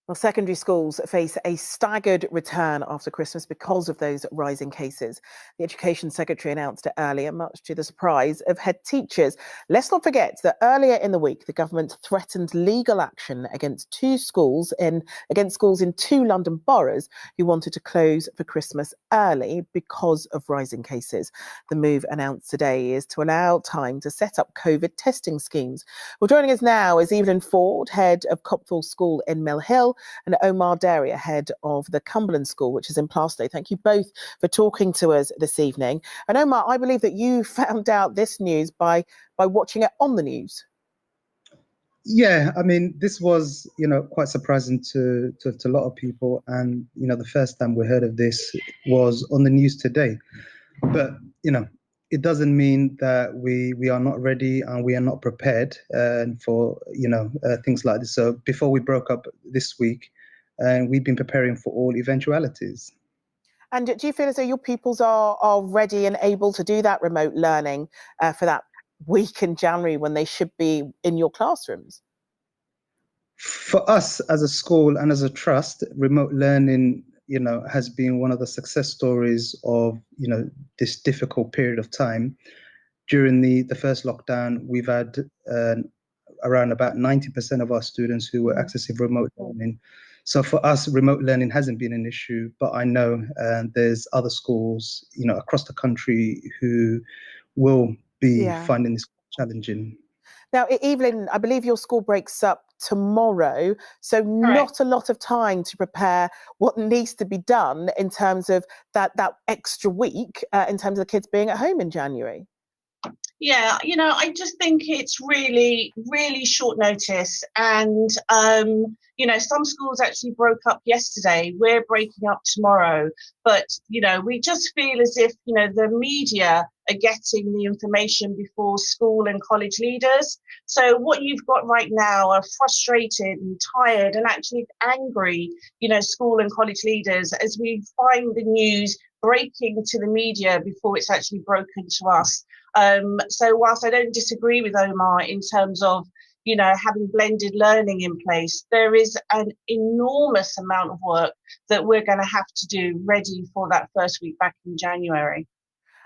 Well, secondary schools face a staggered return after Christmas because of those rising cases. The Education Secretary announced it earlier, much to the surprise of head teachers. Let's not forget that earlier in the week, the government threatened legal action against schools in two London boroughs who wanted to close for Christmas early because of rising cases. The move announced today is to allow time to set up COVID testing schemes. Well, joining us now is Evelyn Ford, head of Copthall School in Mill Hill, and Mr Deria, head of the Cumberland School, which is in Plaistow. Thank you both for talking to us this evening. And Omar, I believe that you found out this news by watching it on the news. Yeah, I mean, this was, quite surprising to a lot of people. And, the first time we heard of this was on the news today. But, it doesn't mean that we are not ready and we are not prepared for, things like this. So before we broke up this week, we've been preparing for all eventualities. And do you feel as though your pupils are ready and able to do that remote learning for that week in January when they should be in your classrooms? For us as a school and as a trust, remote learning, has been one of the success stories of, this difficult period of time. During the first lockdown, we've had around about 90% of our students who were accessing remote learning. So for us, remote learning hasn't been an issue, but I know there's other schools, across the country who will be finding this challenging. Now, Evelyn, I believe your school breaks up tomorrow, so Correct. not a lot of time to prepare what needs to be done in terms of that extra week, in terms of the kids being at home in January. Yeah, I just think it's really, really short notice. And, some schools actually broke up yesterday. We're breaking up tomorrow. But, we just feel as if, the media are getting the information before school and college leaders. So what you've got right now are frustrated and tired and actually angry, school and college leaders as we find the news breaking to the media before it's actually broken to us. So whilst I don't disagree with Omar in terms of, having blended learning in place, there is an enormous amount of work that we're going to have to do ready for that first week back in January.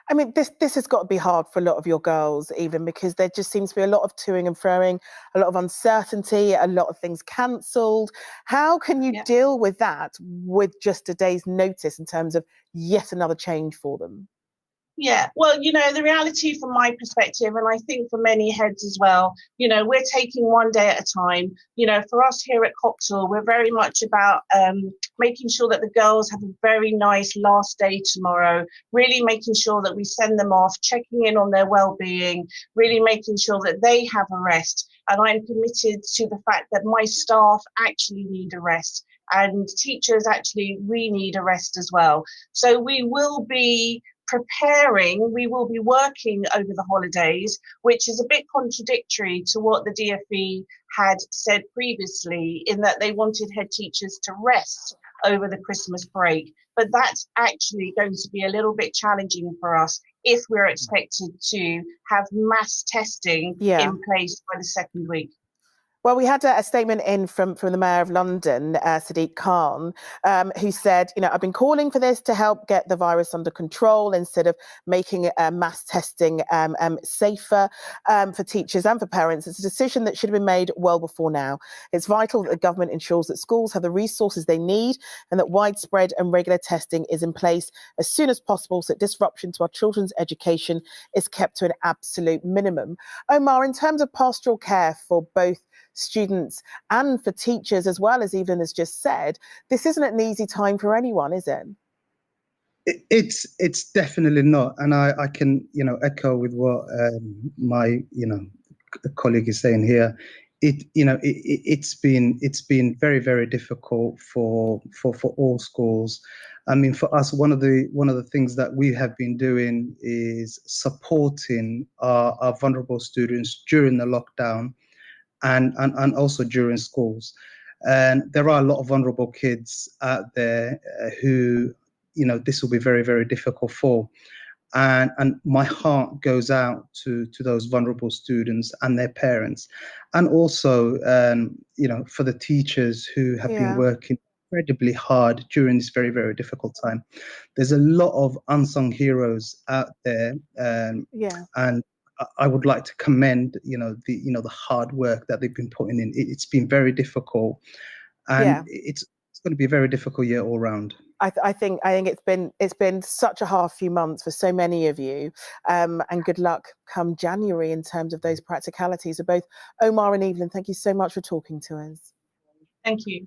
I mean, this has got to be hard for a lot of your girls, even because there just seems to be a lot of toing and froing, a lot of uncertainty, a lot of things cancelled. How can you deal with that with just a day's notice in terms of yet another change for them? Yeah, well, the reality from my perspective, and I think for many heads as well, we're taking one day at a time. For us here at Copthall, we're very much about making sure that the girls have a very nice last day tomorrow, really making sure that we send them off, checking in on their well-being, really making sure that they have a rest. And I'm committed to the fact that my staff actually need a rest. And teachers actually, we need a rest as well. So we will be preparing, we will be working over the holidays, which is a bit contradictory to what the DfE had said previously, in that they wanted head teachers to rest over the Christmas break. But that's actually going to be a little bit challenging for us if we're expected to have mass testing in place by the second week. Well, we had a statement in from the Mayor of London, Sadiq Khan, who said, I've been calling for this to help get the virus under control instead of making mass testing safer for teachers and for parents. It's a decision that should have been made well before now. It's vital that the government ensures that schools have the resources they need and that widespread and regular testing is in place as soon as possible so that disruption to our children's education is kept to an absolute minimum. Omar, in terms of pastoral care for both students and for teachers, as well as Evelyn has just said, this isn't an easy time for anyone, is it? It's definitely not, and I can echo with what my colleague is saying here. It's been very, very difficult for all schools. I mean, for us, one of the things that we have been doing is supporting our vulnerable students during the lockdown and also during schools. And there are a lot of vulnerable kids out there who, this will be very, very difficult for. and my heart goes out to those vulnerable students and their parents, and also for the teachers who have been working incredibly hard during this very, very difficult time. There's a lot of unsung heroes out there, and I would like to commend the hard work that they've been putting in. It's been very difficult, and it's going to be a very difficult year all round. I think it's been such a hard few months for so many of you, and good luck come January in terms of those practicalities. So both Omar and Evelyn, thank you so much for talking to us. Thank you.